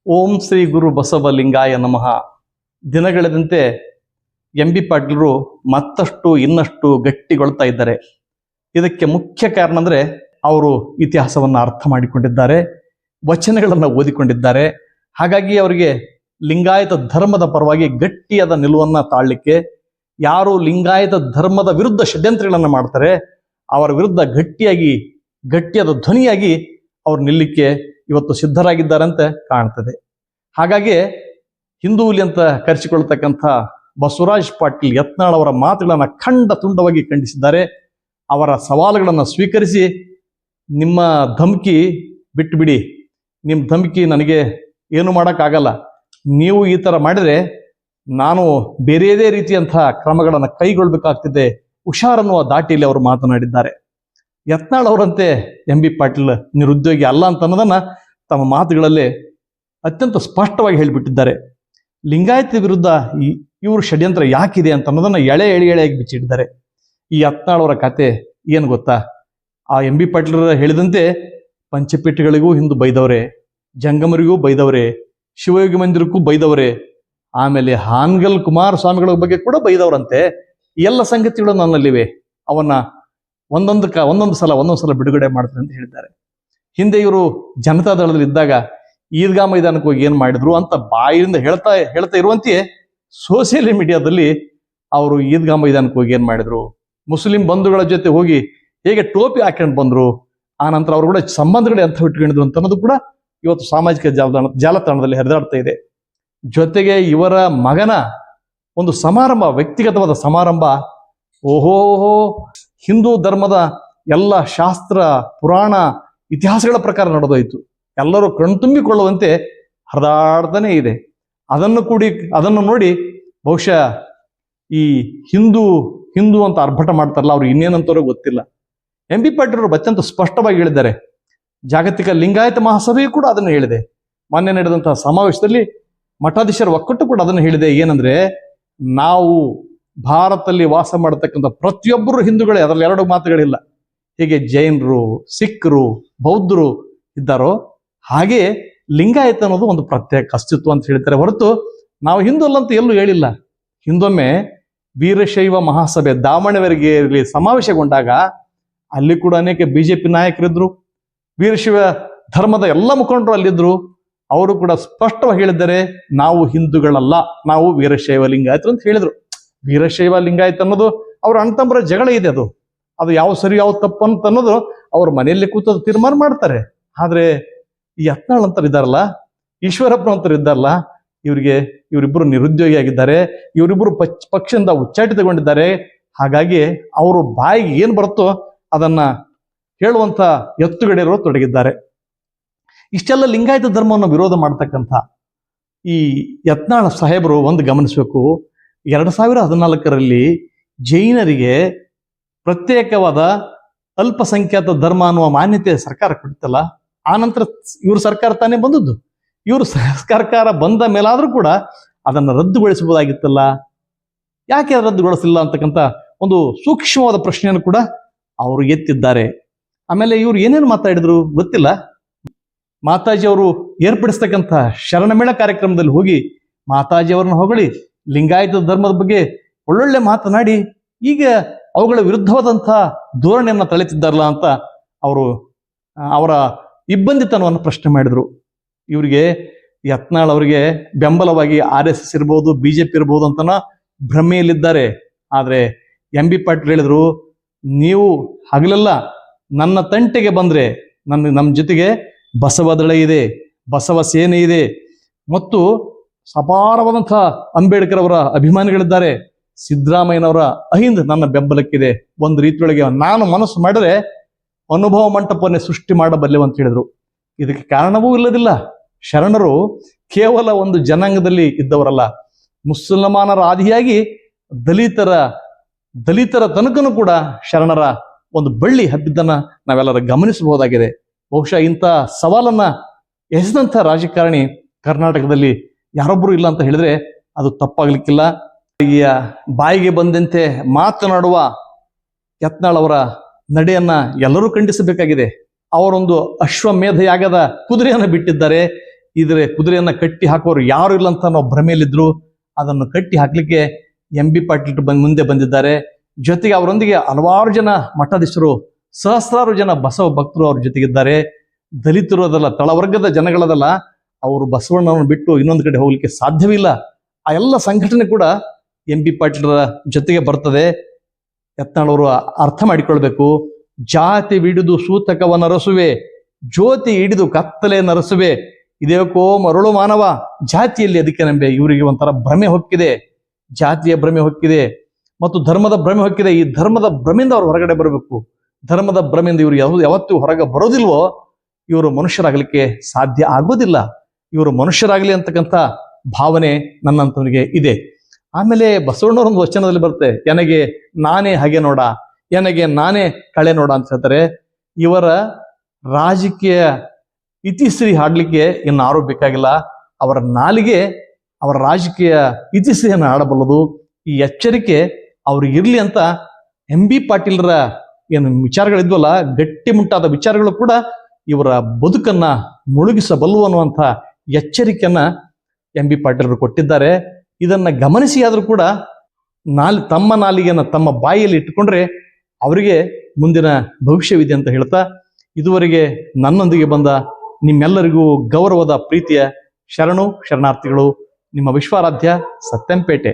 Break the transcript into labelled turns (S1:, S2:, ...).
S1: ಓಂ ಶ್ರೀ ಗುರು ಬಸವಲಿಂಗಾಯ ನಮಃ. ದಿನಗಳೆದಂತೆ ಎಂ.ಬಿ. ಪಾಟೀಲರು ಮತ್ತಷ್ಟು ಇನ್ನಷ್ಟು ಗಟ್ಟಿಗೊಳ್ತಾ ಇದ್ದಾರೆ. ಇದಕ್ಕೆ ಮುಖ್ಯ ಕಾರಣ ಅಂದರೆ ಅವರು ಇತಿಹಾಸವನ್ನು ಅರ್ಥ ಮಾಡಿಕೊಂಡಿದ್ದಾರೆ, ವಚನಗಳನ್ನು ಓದಿಕೊಂಡಿದ್ದಾರೆ. ಹಾಗಾಗಿ ಅವರಿಗೆ ಲಿಂಗಾಯತ ಧರ್ಮದ ಪರವಾಗಿ ಗಟ್ಟಿಯಾದ ನಿಲುವನ್ನು ತಾಳಲಿಕ್ಕೆ, ಯಾರು ಲಿಂಗಾಯತ ಧರ್ಮದ ವಿರುದ್ಧ ಷಡ್ಯಂತ್ರಗಳನ್ನು ಮಾಡ್ತಾರೆ ಅವರ ವಿರುದ್ಧ ಗಟ್ಟಿಯಾದ ಧ್ವನಿಯಾಗಿ ಅವ್ರು ನಿಲ್ಲಕ್ಕೆ ಇವತ್ತು ಸಿದ್ಧರಾಗಿದ್ದಾರಂತೆ ಕಾಣ್ತದೆ. ಹಾಗಾಗಿ ಹಿಂದೂ ಹುಲಿ ಅಂತ ಕರೆಸಿಕೊಳ್ತಕ್ಕಂಥ ಬಸವರಾಜ್ ಪಾಟೀಲ್ ಯತ್ನಾಳ್ ಅವರ ಮಾತುಗಳನ್ನು ಖಂಡ ತುಂಡವಾಗಿ ಖಂಡಿಸಿದ್ದಾರೆ. ಅವರ ಸವಾಲುಗಳನ್ನು ಸ್ವೀಕರಿಸಿ, ನಿಮ್ಮ ಧಮಕಿ ಬಿಟ್ಟುಬಿಡಿ, ನಿಮ್ಮ ಧಮಕಿ ನನಗೆ ಏನು ಮಾಡೋಕ್ಕಾಗಲ್ಲ, ನೀವು ಈ ಥರ ಮಾಡಿದರೆ ನಾನು ಬೇರೆಯದೇ ರೀತಿಯಂಥ ಕ್ರಮಗಳನ್ನು ಕೈಗೊಳ್ಳಬೇಕಾಗ್ತಿದೆ, ಹುಷಾರನ್ನುವ ದಾಟಿಯಲ್ಲಿ ಅವರು ಮಾತನಾಡಿದ್ದಾರೆ. ಯತ್ನಾಳ್ ಅವರಂತೆ ಎಂ.ಬಿ. ಪಾಟೀಲ್ ನಿರುದ್ಯೋಗಿ ಅಲ್ಲ ಅಂತ ಅನ್ನೋದನ್ನು ತಮ್ಮ ಮಾತುಗಳಲ್ಲಿ ಅತ್ಯಂತ ಸ್ಪಷ್ಟವಾಗಿ ಹೇಳಿಬಿಟ್ಟಿದ್ದಾರೆ. ಲಿಂಗಾಯತ ವಿರುದ್ಧ ಇವರು ಷಡ್ಯಂತ್ರ ಯಾಕಿದೆ ಅಂತ ಅನ್ನೋದನ್ನು ಎಳೆಯಾಗಿ ಬಿಚ್ಚಿಟ್ಟಿದ್ದಾರೆ. ಈ ಯತ್ನಾಳ್ ಅವರ ಕತೆ ಏನು ಗೊತ್ತಾ? ಆ ಎಂ.ಬಿ. ಪಾಟೀಲರ ಹೇಳಿದಂತೆ ಪಂಚಪೇಟೆಗಳಿಗೂ ಹಿಂದೂ ಬೈದವ್ರೆ, ಜಂಗಮರಿಗೂ ಬೈದವ್ರೆ, ಶಿವಯೋಗಿ ಮಂದಿರಕ್ಕೂ ಬೈದವ್ರೆ, ಆಮೇಲೆ ಹಾನಗಲ್ ಕುಮಾರಸ್ವಾಮಿಗಳ ಬಗ್ಗೆ ಕೂಡ ಬೈದವ್ರಂತೆ. ಎಲ್ಲ ಸಂಗತಿಗಳು ನನ್ನಲ್ಲಿವೆ, ಅವನ್ನ ಒಂದೊಂದು ಸಲ ಬಿಡುಗಡೆ ಮಾಡ್ತಾರೆ ಅಂತ ಹೇಳಿದ್ದಾರೆ. ಹಿಂದೆ ಇವರು ಜನತಾದಳದಲ್ಲಿ ಇದ್ದಾಗ ಈದ್ಗಾ ಮೈದಾನಕ್ಕೆ ಹೋಗಿ ಏನು ಮಾಡಿದ್ರು ಅಂತ ಬಾಯಿಂದ ಹೇಳ್ತಾ ಇರುವಂತೆಯೇ ಸೋಷಿಯಲ್ ಮೀಡಿಯಾದಲ್ಲಿ ಅವರು ಈದ್ಗಾ ಮೈದಾನಕ್ಕೆ ಹೋಗಿ ಏನು ಮಾಡಿದ್ರು, ಮುಸ್ಲಿಂ ಬಂಧುಗಳ ಜೊತೆ ಹೋಗಿ ಹೇಗೆ ಟೋಪಿ ಹಾಕೊಂಡು ಬಂದ್ರು, ಆ ನಂತರ ಅವರು ಕೂಡ ಸಂಬಂಧಗಳು ಎಂಥ ಇಟ್ಕೊಂಡಿದ್ರು ಅಂತ ಅನ್ನೋದು ಕೂಡ ಇವತ್ತು ಸಾಮಾಜಿಕ ಜಾಲತಾಣದಲ್ಲಿ ಹರಿದಾಡ್ತಾ ಇದೆ. ಜೊತೆಗೆ ಇವರ ಮಗನ ಒಂದು ಸಮಾರಂಭ, ವ್ಯಕ್ತಿಗತವಾದ ಸಮಾರಂಭ, ಓಹೋ, ಹಿಂದೂ ಧರ್ಮದ ಎಲ್ಲ ಶಾಸ್ತ್ರ ಪುರಾಣ ಇತಿಹಾಸಗಳ ಪ್ರಕಾರ ನಡೆದೋಯ್ತು. ಎಲ್ಲರೂ ಕಣ್ತುಂಬಿಕೊಳ್ಳುವಂತೆ ಹರಿದಾಡ್ತಾನೆ ಇದೆ. ಅದನ್ನು ನೋಡಿ ಬಹುಶಃ ಈ ಹಿಂದೂ ಅಂತ ಆರ್ಭಟ ಮಾಡ್ತಾರಲ್ಲ, ಅವ್ರು ಇನ್ನೇನಂತಾರೋ ಗೊತ್ತಿಲ್ಲ. ಎಂ.ಬಿ. ಪಾಟೀಲರು ಅತ್ಯಂತ ಸ್ಪಷ್ಟವಾಗಿ ಹೇಳಿದ್ದಾರೆ. ಜಾಗತಿಕ ಲಿಂಗಾಯತ ಮಹಾಸಭೆಯು ಕೂಡ ಅದನ್ನು ಹೇಳಿದೆ. ಮೊನ್ನೆ ನಡೆದಂತಹ ಸಮಾವೇಶದಲ್ಲಿ ಮಠಾಧೀಶರ ಒಕ್ಕೂಟ ಕೂಡ ಅದನ್ನು ಹೇಳಿದೆ. ಏನಂದ್ರೆ, ನಾವು ಭಾರತದಲ್ಲಿ ವಾಸ ಮಾಡತಕ್ಕಂಥ ಪ್ರತಿಯೊಬ್ಬರು ಹಿಂದೂಗಳೇ, ಅದರಲ್ಲಿ ಎರಡು ಮಾತುಗಳಿಲ್ಲ. ಹೀಗೆ ಜೈನರು, ಸಿಖ್ರು, ಬೌದ್ಧರು ಇದ್ದಾರೋ ಹಾಗೆ ಲಿಂಗಾಯತ ಅನ್ನೋದು ಒಂದು ಪ್ರತ್ಯೇಕ ಅಸ್ತಿತ್ವ ಅಂತ ಹೇಳ್ತಾರೆ ಹೊರತು ನಾವು ಹಿಂದೂ ಅಲ್ಲ ಅಂತ ಎಲ್ಲೂ ಹೇಳಿಲ್ಲ. ಹಿಂದೊಮ್ಮೆ ವೀರಶೈವ ಮಹಾಸಭೆ ದಾವಣಗೆರೆಯಲ್ಲಿ ಸಮಾವೇಶಗೊಂಡಾಗ ಅಲ್ಲಿ ಕೂಡ ಅನೇಕ ಬಿಜೆಪಿ ನಾಯಕರಿದ್ರು, ವೀರಶೈವ ಧರ್ಮದ ಎಲ್ಲ ಮುಖಂಡರು ಅಲ್ಲಿದ್ರು. ಅವರು ಕೂಡ ಸ್ಪಷ್ಟವಾಗಿ ಹೇಳಿದ್ದಾರೆ, ನಾವು ಹಿಂದೂಗಳಲ್ಲ, ನಾವು ವೀರಶೈವ ಲಿಂಗಾಯತರು ಅಂತ ಹೇಳಿದ್ರು. ವೀರಶೈವ ಲಿಂಗಾಯತ ಅನ್ನೋದು ಅವ್ರ ಅಣ್ತಂಬರ ಜಗಳ ಇದೆ. ಅದು ಯಾವ ಸರಿ ಯಾವ ತಪ್ಪು ಅಂತ ಅನ್ನೋದು ಅವ್ರ ಮನೆಯಲ್ಲಿ ಕೂತು ತೀರ್ಮಾನ ಮಾಡ್ತಾರೆ. ಆದ್ರೆ ಈ ಯತ್ನಾಳ್ ಅಂತರು ಇದ್ದಾರಲ್ಲ, ಈಶ್ವರಪ್ಪ ಅಂತರು ಇದ್ದಾರಲ್ಲ, ಇವರಿಬ್ಬರು ನಿರುದ್ಯೋಗಿ ಆಗಿದ್ದಾರೆ. ಇವರಿಬ್ಬರು ಪಕ್ಷದಿಂದ ಉಚ್ಚಾಟಿತಗೊಂಡಿದ್ದಾರೆ. ಹಾಗಾಗಿ ಅವರು ಬಾಯಿಗೆ ಏನ್ ಬರುತ್ತೋ ಅದನ್ನ ಹೇಳುವಂತ ಎತ್ತುಗಡೆಯವರು ತೊಡಗಿದ್ದಾರೆ. ಇಷ್ಟೆಲ್ಲ ಲಿಂಗಾಯತ ಧರ್ಮವನ್ನು ವಿರೋಧ ಮಾಡ್ತಕ್ಕಂಥ ಈ ಯತ್ನಾಳ್ ಸಾಹೇಬರು ಒಂದು ಗಮನಿಸಬೇಕು. 2014ರಲ್ಲಿ ಜೈನರಿಗೆ ಪ್ರತ್ಯೇಕವಾದ ಅಲ್ಪಸಂಖ್ಯಾತ ಧರ್ಮ ಅನ್ನುವ ಮಾನ್ಯತೆ ಸರ್ಕಾರ ಕೊಡ್ತಲ್ಲ, ಆ ನಂತರ ಇವ್ರ ಸರ್ಕಾರ ತಾನೇ ಬಂದದ್ದು. ಇವರು ಸರ್ಕಾರ ಬಂದ ಮೇಲಾದ್ರೂ ಕೂಡ ಅದನ್ನು ರದ್ದುಗೊಳಿಸಬಹುದಾಗಿತ್ತಲ್ಲ, ಯಾಕೆ ರದ್ದುಗೊಳಿಸಿಲ್ಲ ಅಂತಕ್ಕಂಥ ಒಂದು ಸೂಕ್ಷ್ಮವಾದ ಪ್ರಶ್ನೆಯನ್ನು ಕೂಡ ಅವರು ಎತ್ತಿದ್ದಾರೆ. ಆಮೇಲೆ ಇವ್ರು ಏನೇನು ಮಾತಾಡಿದ್ರು ಗೊತ್ತಿಲ್ಲ. ಮಾತಾಜಿ ಅವರು ಏರ್ಪಡಿಸ್ತಕ್ಕಂಥ ಶರಣಮೇಳ ಕಾರ್ಯಕ್ರಮದಲ್ಲಿ ಹೋಗಿ ಮಾತಾಜಿ ಅವರನ್ನ ಹೊಗಳಿ ಲಿಂಗಾಯತ ಧರ್ಮದ ಬಗ್ಗೆ ಒಳ್ಳೊಳ್ಳೆ ಮಾತನಾಡಿ ಈಗ ಅವುಗಳ ವಿರುದ್ಧವಾದಂಥ ಧೋರಣೆಯನ್ನ ತಳೆತಿದ್ದಾರಲ್ಲ ಅಂತ ಅವರ ಇಬ್ಬಂದಿತನವನ್ನು ಪ್ರಶ್ನೆ ಮಾಡಿದ್ರು. ಇವರಿಗೆ ಯತ್ನಾಳ್ ಅವರಿಗೆ ಬೆಂಬಲವಾಗಿ RSS ಇರ್ಬೋದು, BJP ಇರ್ಬೋದು ಅಂತನ ಭ್ರಮೆಯಲ್ಲಿದ್ದಾರೆ. ಆದ್ರೆ ಎಂ.ಬಿ. ಪಾಟೀಲ್ ಹೇಳಿದ್ರು, ನೀವು ಹಗಲೆಲ್ಲ ನನ್ನ ತಂಟೆಗೆ ಬಂದ್ರೆ ನಮ್ಮ ಜೊತೆಗೆ ಬಸವದಳ ಇದೆ, ಬಸವ ಸೇನೆ ಇದೆ, ಮತ್ತು ಅಪಾರವಾದಂಥ ಅಂಬೇಡ್ಕರ್ ಅವರ ಅಭಿಮಾನಿಗಳಿದ್ದಾರೆ, ಸಿದ್ದರಾಮಯ್ಯನವರ ಅಹಿಂದ ನನ್ನ ಬೆಂಬಲಕ್ಕಿದೆ. ಒಂದು ರೀತಿಯೊಳಗೆ ನಾನು ಮನಸ್ಸು ಮಾಡಿದ್ರೆ ಅನುಭವ ಮಂಟಪವನ್ನೇ ಸೃಷ್ಟಿ ಮಾಡಬಲ್ಲೆವು ಅಂತ ಹೇಳಿದ್ರು. ಇದಕ್ಕೆ ಕಾರಣವೂ ಇಲ್ಲದಿಲ್ಲ. ಶರಣರು ಕೇವಲ ಒಂದು ಜನಾಂಗದಲ್ಲಿ ಇದ್ದವರಲ್ಲ, ಮುಸಲ್ಮಾನರ ಆದಿಯಾಗಿ ದಲಿತರ ತನಕನೂ ಕೂಡ ಶರಣರ ಒಂದು ಬಳ್ಳಿ ಹಬ್ಬಿದ್ದನ್ನ ನಾವೆಲ್ಲರ ಗಮನಿಸಬಹುದಾಗಿದೆ. ಬಹುಶಃ ಇಂಥ ಸವಾಲನ್ನ ಎಸೆದಂಥ ರಾಜಕಾರಣಿ ಕರ್ನಾಟಕದಲ್ಲಿ ಯಾರೊಬ್ಬರು ಇಲ್ಲ ಅಂತ ಹೇಳಿದ್ರೆ ಅದು ತಪ್ಪಾಗ್ಲಿಕ್ಕಿಲ್ಲ. ಬಾಯಿಗೆ ಬಂದಂತೆ ಮಾತನಾಡುವ ಯತ್ನಾಳ್ ಅವರ ನಡೆಯನ್ನ ಎಲ್ಲರೂ ಖಂಡಿಸಬೇಕಾಗಿದೆ. ಅವರೊಂದು ಅಶ್ವಮೇಧ ಯಾಗದ ಕುದುರೆಯನ್ನು ಬಿಟ್ಟಿದ್ದಾರೆ. ಇದ್ರೆ ಕುದುರೆಯನ್ನ ಕಟ್ಟಿ ಹಾಕೋರು ಯಾರು ಇಲ್ಲ ಅಂತ ನಾವು ಭ್ರಮೆಯಲ್ಲಿದ್ರು. ಅದನ್ನು ಕಟ್ಟಿ ಹಾಕ್ಲಿಕ್ಕೆ ಎಂ ಬಿ ಪಾಟೀಲ್ ಮುಂದೆ ಬಂದಿದ್ದಾರೆ. ಜೊತೆಗೆ ಅವರೊಂದಿಗೆ ಹಲವಾರು ಜನ ಮಠಾಧೀಶರು, ಸಹಸ್ರಾರು ಜನ ಬಸವ ಭಕ್ತರು ಅವ್ರ ಜೊತೆಗಿದ್ದಾರೆ. ದಲಿತರು ಅದಲ್ಲ, ತಳವರ್ಗದ ಜನಗಳದಲ್ಲ, ಅವರು ಬಸವಣ್ಣನನ್ನು ಬಿಟ್ಟು ಇನ್ನೊಂದು ಕಡೆ ಹೋಗ್ಲಿಕ್ಕೆ ಸಾಧ್ಯವಿಲ್ಲ. ಆ ಎಲ್ಲ ಸಂಘಟನೆ ಕೂಡ ಎಂ ಬಿ ಪಾಟೀಲರ ಜೊತೆಗೆ ಬರ್ತದೆ. ಯತ್ನಾಳವರು ಅರ್ಥ ಮಾಡಿಕೊಳ್ಬೇಕು. ಜಾತಿ ವಿಡಿದು ಸೂತಕವ ನರಸುವೆ, ಜ್ಯೋತಿ ಹಿಡಿದು ಕತ್ತಲೆ ನರಸುವೆ, ಇದೇಕೋ ಮರಳು ಮಾನವ ಜಾತಿಯಲ್ಲಿ ಅದಕ್ಕೆ ನಂಬೆ. ಇವರಿಗೆ ಒಂಥರ ಭ್ರಮೆ ಹೊಕ್ಕಿದೆ, ಜಾತಿಯ ಭ್ರಮೆ ಹೊಕ್ಕಿದೆ ಮತ್ತು ಧರ್ಮದ ಭ್ರಮೆ ಹೊಕ್ಕಿದೆ. ಈ ಧರ್ಮದ ಭ್ರಮೆಯಿಂದ ಅವ್ರು ಹೊರಗಡೆ ಬರಬೇಕು. ಧರ್ಮದ ಭ್ರಮೆಯಿಂದ ಇವರು ಯಾವತ್ತೂ ಹೊರಗೆ ಬರೋದಿಲ್ವೋ ಇವರು ಮನುಷ್ಯರಾಗಲಿಕ್ಕೆ ಸಾಧ್ಯ ಆಗೋದಿಲ್ಲ. ಇವರು ಮನುಷ್ಯರಾಗಲಿ ಅಂತಕ್ಕಂಥ ಭಾವನೆ ನನ್ನಂತವನಿಗೆ ಇದೆ. ಆಮೇಲೆ ಬಸವಣ್ಣವರ ಒಂದು ವಚನದಲ್ಲಿ ಬರುತ್ತೆ, ನನಗೆ ನಾನೇ ಹಾಗೆ ನೋಡ, ನನಗೆ ನಾನೇ ಕಳೆ ನೋಡ ಅಂತ ಹೇಳ್ತಾರೆ. ಇವರ ರಾಜಕೀಯ ಇತಿಶ್ರೀ ಹಾಡ್ಲಿಕ್ಕೆ ಇನ್ನು ಯಾರೂ ಬೇಕಾಗಿಲ್ಲ. ಅವರ ನಾಲಿಗೆ ಅವರ ರಾಜಕೀಯ ಇತಿಶ್ರೀಯನ್ನು ಹಾಡಬಲ್ಲದು. ಈ ಎಚ್ಚರಿಕೆ ಅವ್ರಿಗೆ ಇರ್ಲಿ ಅಂತ ಎಂ ಬಿ ಪಾಟೀಲರ ಏನು ವಿಚಾರಗಳಿದ್ವಲ್ಲ, ಗಟ್ಟಿ ಮುಟ್ಟಾದ ವಿಚಾರಗಳು ಕೂಡ ಇವರ ಬದುಕನ್ನ ಮುಳುಗಿಸಬಲ್ಲು ಅನ್ನುವಂಥ ಎಚ್ಚರಿಕೆಯನ್ನ ಎಂ ಬಿ ಪಾಟೀಲರು ಕೊಟ್ಟಿದ್ದಾರೆ. ಇದನ್ನ ಗಮನಿಸಿ ಆದ್ರೂ ಕೂಡ ತಮ್ಮ ನಾಲಿಗೆಯನ್ನು ತಮ್ಮ ಬಾಯಿಯಲ್ಲಿ ಇಟ್ಟುಕೊಂಡ್ರೆ ಅವರಿಗೆ ಮುಂದಿನ ಭವಿಷ್ಯವಿದೆ ಅಂತ ಹೇಳ್ತಾ, ಇದುವರೆಗೆ ನನ್ನೊಂದಿಗೆ ಬಂದ ನಿಮ್ಮೆಲ್ಲರಿಗೂ ಗೌರವದ ಪ್ರೀತಿಯ ಶರಣಾರ್ಥಿಗಳು. ನಿಮ್ಮ ವಿಶ್ವಾರಾಧ್ಯ ಸತ್ಯಂಪೇಟೆ.